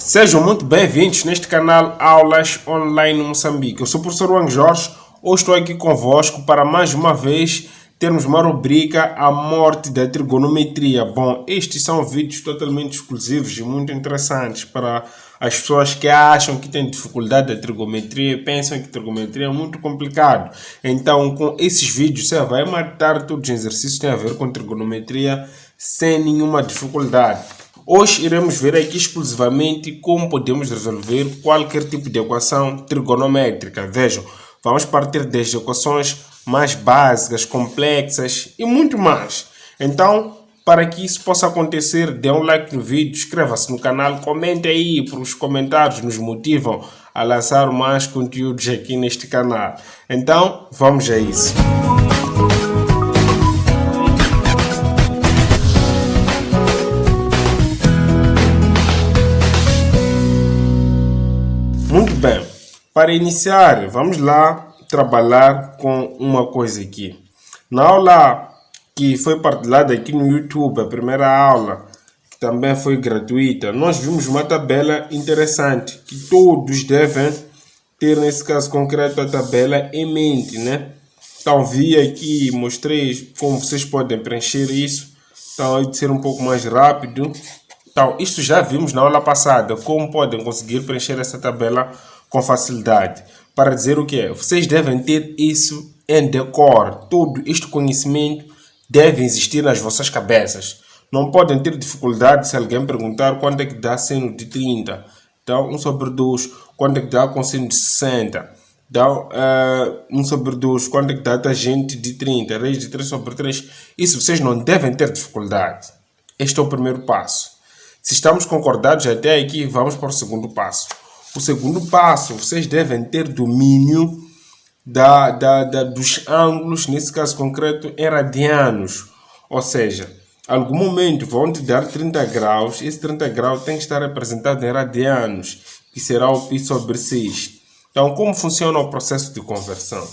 Sejam muito bem-vindos neste canal Aulas Online Moçambique. Eu sou o professor Wang Jorge. Hoje estou aqui convosco para mais uma vez termos uma rubrica A Morte da Trigonometria. Bom, estes são vídeos totalmente exclusivos e muito interessantes para as pessoas que acham que têm dificuldade da trigonometria e pensam que trigonometria é muito complicado. Então, com esses vídeos, você vai matar todos os exercícios que têm a ver com trigonometria sem nenhuma dificuldade. Hoje iremos ver aqui exclusivamente como podemos resolver qualquer tipo de equação trigonométrica. Vejam, vamos partir das equações mais básicas, complexas e muito mais. Então, para que isso possa acontecer, dê um like no vídeo, inscreva-se no canal, comente aí, porque os comentários nos motivam a lançar mais conteúdos aqui neste canal. Então, vamos a isso. Muito bem, para iniciar, vamos lá trabalhar com uma coisa aqui. Na aula que foi partilhada aqui no YouTube, a primeira aula, que também foi gratuita, nós vimos uma tabela interessante, que todos devem ter, nesse caso concreto, a tabela em mente, né? Então, vi aqui, mostrei como vocês podem preencher isso. Então, aí de ser um pouco mais rápido. Então, isto já vimos na aula passada, como podem conseguir preencher essa tabela com facilidade. Para dizer o quê? Vocês devem ter isso em decor. Todo este conhecimento deve existir nas vossas cabeças. Não podem ter dificuldade se alguém perguntar quanto é que dá seno de 30. Então, 1 sobre 2, quanto é que dá cosseno de 60. Então, 1 sobre 2, quanto é que dá tangente de 30. Raiz de 3 sobre 3. Isso vocês não devem ter dificuldade. Este é o primeiro passo. Se estamos concordados até aqui, vamos para o segundo passo. O segundo passo, vocês devem ter domínio dos ângulos, nesse caso concreto, em radianos. Ou seja, em algum momento vão te dar 30 graus, esse 30 graus tem que estar representado em radianos, que será o π sobre 6. Então, como funciona o processo de conversão?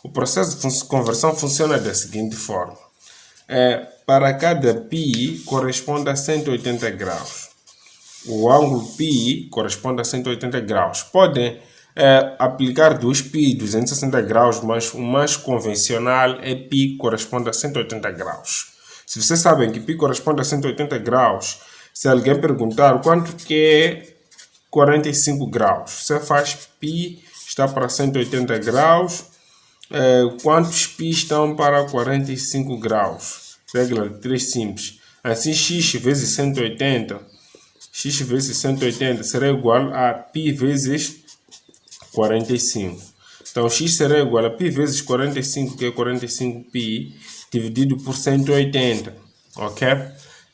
O processo de conversão funciona da seguinte forma. Para cada π corresponde a 180 graus. O ângulo π corresponde a 180 graus. Podem aplicar 2π, 260 graus, mas o mais convencional é π corresponde a 180 graus. Se vocês sabem que π corresponde a 180 graus, se alguém perguntar quanto que é 45 graus, você faz π está para 180 graus, quantos π estão para 45 graus? Regra de 3 simples. Assim, x vezes 180, x vezes 180 será igual a π vezes 45. Então, x será igual a π vezes 45, que é 45π, dividido por 180. Ok?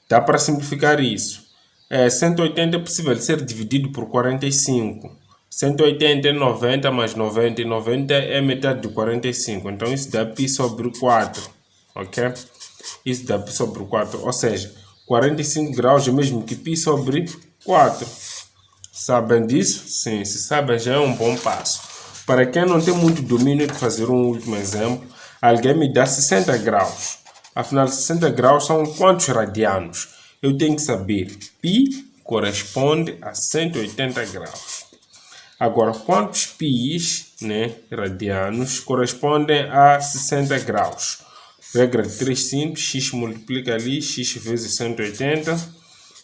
Dá para simplificar isso. 180 é possível ser dividido por 45. 180 é 90 mais 90, e 90 é metade de 45. Então, isso dá π sobre 4. Ok? Isso dá π sobre 4. Ou seja, 45 graus é mesmo que π sobre 4. Sabem disso? Sim, se sabem já é um bom passo. Para quem não tem muito domínio de fazer um último exemplo, alguém me dá 60 graus. Afinal, 60 graus são quantos radianos? Eu tenho que saber. π corresponde a 180 graus. Agora, quantos π's, né, radianos, correspondem a 60 graus? Regra de 3 simples, x multiplica ali, x vezes 180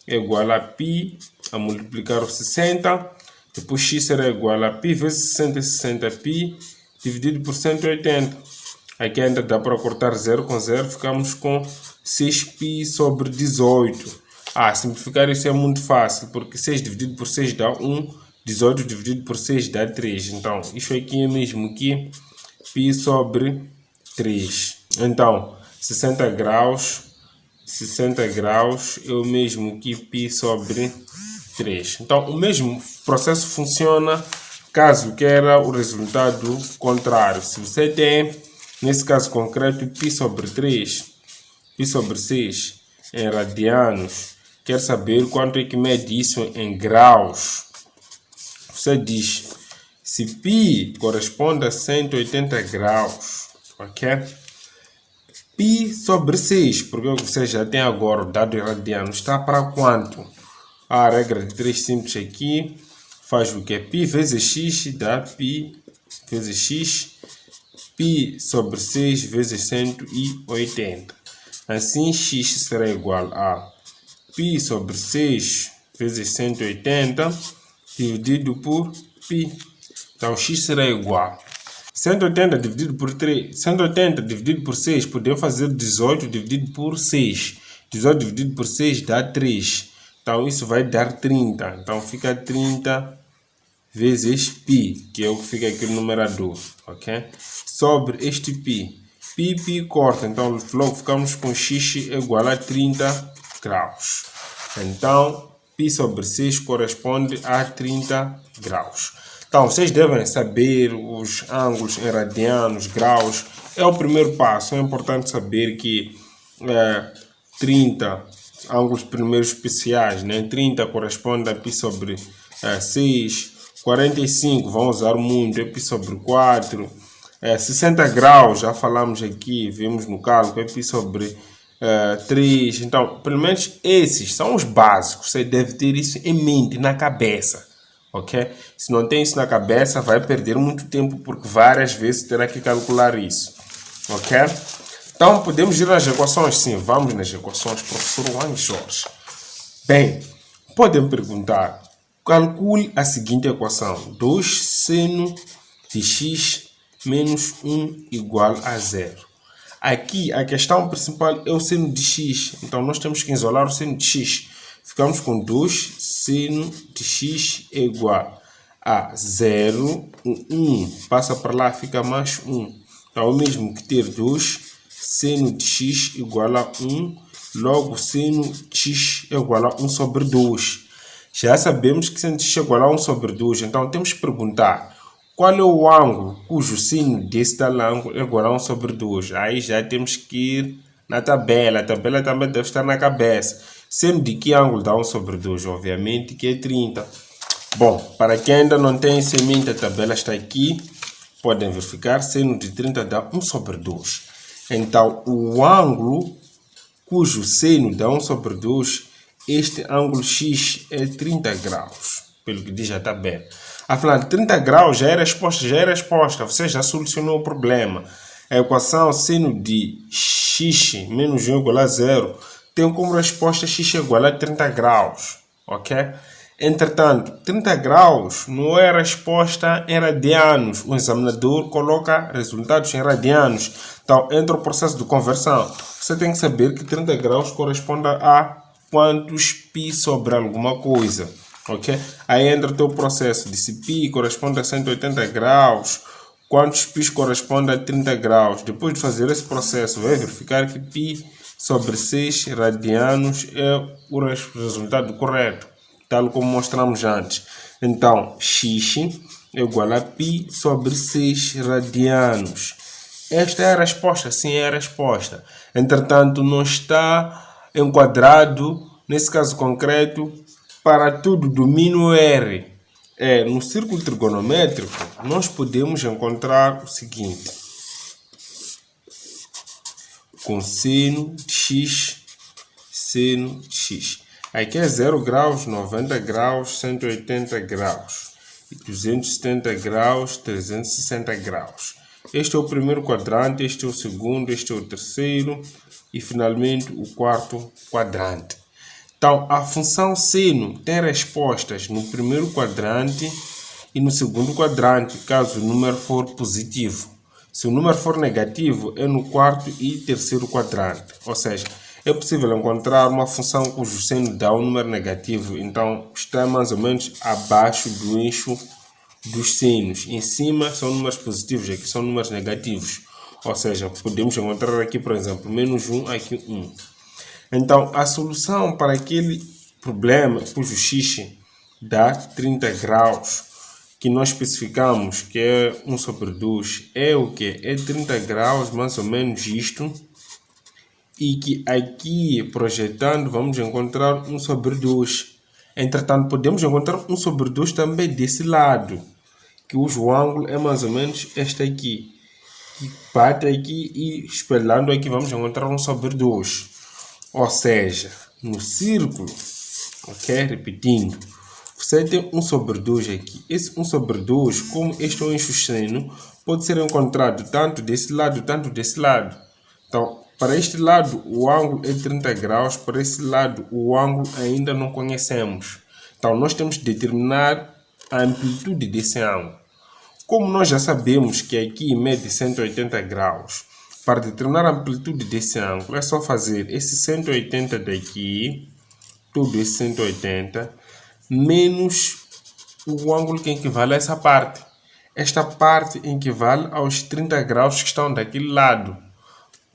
é igual a π, a multiplicar o 60, depois x será igual a π vezes 160π, dividido por 180. Aqui ainda dá para cortar 0 com 0, ficamos com 6π sobre 18. Simplificar isso é muito fácil, porque 6 dividido por 6 dá 1, 18 dividido por 6 dá 3. Então, isso aqui é mesmo que π sobre 3. Então, 60 graus é o mesmo que π sobre 3. Então, o mesmo processo funciona caso queira o resultado contrário. Se você tem, nesse caso concreto, π sobre 3, π sobre 6 em radianos, quer saber quanto é que mede isso em graus. Você diz, se π corresponde a 180 graus, ok? π sobre 6, porque você já tem agora o dado em radianos, está para quanto? A regra de 3 simples aqui faz o que? Π vezes x dá π vezes x, π sobre 6 vezes 180. Assim, x será igual a π sobre 6 vezes 180 dividido por π. Então, x será igual 180 dividido por 3, 180 dividido por 6, podemos fazer 18 dividido por 6. 18 dividido por 6 dá 3. Então, isso vai dar 30. Então, fica 30 vezes π, que é o que fica aqui no numerador, ok? Sobre este π. Π corta, então logo ficamos com x igual a 30 graus. Então, π sobre 6 corresponde a 30 graus. Então, vocês devem saber os ângulos em radianos, graus. É o primeiro passo. É importante saber que 30 ângulos primeiros especiais, né? 30 corresponde a π sobre 6. 45, vamos usar muito, é π sobre 4. 60 graus, já falamos aqui, vimos no cálculo, é π sobre 3. Então, pelo menos esses são os básicos. Você deve ter isso em mente, na cabeça. Ok? Se não tem isso na cabeça, vai perder muito tempo, porque várias vezes terá que calcular isso. Ok? Então, podemos ir nas equações? Sim, vamos nas equações, professor Wang Jorge. Bem, podem perguntar, calcule a seguinte equação. 2 seno de x menos 1 igual a 0. Aqui, a questão principal é o seno de x. Então, nós temos que isolar o seno de x. Ficamos com 2 seno de x é igual a 0. 1 passa para lá, fica mais 1. Então, é o mesmo que ter 2 seno de x igual a 1. Logo, seno de x é igual a 1 sobre 2. Já sabemos que seno de x é igual a 1 sobre 2. Então, temos que perguntar qual é o ângulo cujo seno desse tal ângulo é igual a 1 sobre 2. Aí já temos que ir na tabela. A tabela também deve estar na cabeça. Seno de que ângulo dá 1 sobre 2? Obviamente que é 30. Bom, para quem ainda não tem isso em mente, a tabela está aqui. Podem verificar. Seno de 30 dá 1 sobre 2. Então, o ângulo cujo seno dá 1 sobre 2, este ângulo x é 30 graus, pelo que diz a tabela. Afinal, 30 graus já é resposta, você já solucionou o problema. A equação seno de x menos 1 igual a 0 tem como resposta x igual a 30 graus, ok? Entretanto, 30 graus não é a resposta em radianos. O examinador coloca resultados em radianos. Então, entra o processo de conversão. Você tem que saber que 30 graus corresponde a quantos π sobre alguma coisa. Ok? Aí entra o teu processo de se π corresponde a 180 graus. Quantos π corresponde a 30 graus? Depois de fazer esse processo, vai verificar que π sobre 6 radianos é o resultado correto, tal como mostramos antes. Então, x é igual a π sobre 6 radianos. Esta é a resposta, sim, é a resposta. Entretanto, não está enquadrado, nesse caso concreto, para tudo do mínimo R. No círculo trigonométrico, nós podemos encontrar o seguinte. Com seno de x, seno de x. Aqui é 0 graus, 90 graus, 180 graus, 270 graus, 360 graus. Este é o primeiro quadrante, este é o segundo, este é o terceiro e finalmente o quarto quadrante. Então, a função seno tem respostas no primeiro quadrante e no segundo quadrante, caso o número for positivo. Se o número for negativo, é no quarto e terceiro quadrante. Ou seja, é possível encontrar uma função cujo seno dá um número negativo, então está mais ou menos abaixo do eixo dos senos. Em cima são números positivos, aqui são números negativos. Ou seja, podemos encontrar aqui, por exemplo, menos 1, aqui 1. Então, a solução para aquele problema cujo x dá 30 graus, que nós especificamos que é 1 sobre 2, é o que? É 30 graus, mais ou menos isto. E que aqui, projetando, vamos encontrar 1 sobre 2. Entretanto, podemos encontrar 1 sobre 2 também desse lado, que cujo ângulo é mais ou menos este aqui. Que bate aqui e espelhando aqui, vamos encontrar 1 sobre 2. Ou seja, no círculo, Ok? Repetindo. Você tem 1 sobre 2 aqui. Esse 1 sobre 2, como este é um eixo seno, pode ser encontrado tanto desse lado, tanto desse lado. Então, para este lado, o ângulo é 30 graus. Para esse lado, o ângulo ainda não conhecemos. Então, nós temos que determinar a amplitude desse ângulo. Como nós já sabemos que aqui mede 180 graus, para determinar a amplitude desse ângulo, é só fazer esse 180 daqui, tudo esse 180, menos o ângulo que equivale a essa parte. Esta parte equivale aos 30 graus que estão daquele lado.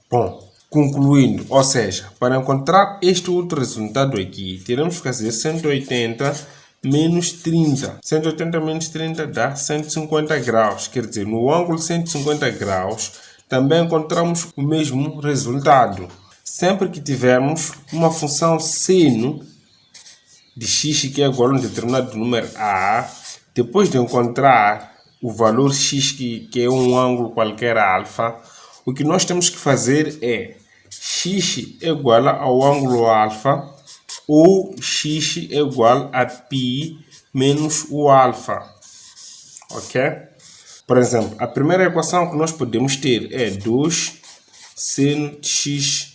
Bom, concluindo, ou seja, para encontrar este outro resultado aqui, teremos que fazer 180 menos 30. 180 menos 30 dá 150 graus. Quer dizer, no ângulo 150 graus, também encontramos o mesmo resultado. Sempre que tivermos uma função seno de x que é igual a um determinado número a, depois de encontrar o valor x que é um ângulo qualquer alfa, o que nós temos que fazer é x é igual ao ângulo alfa ou x é igual a π menos o alfa. Ok? Por exemplo, a primeira equação que nós podemos ter é 2 seno de x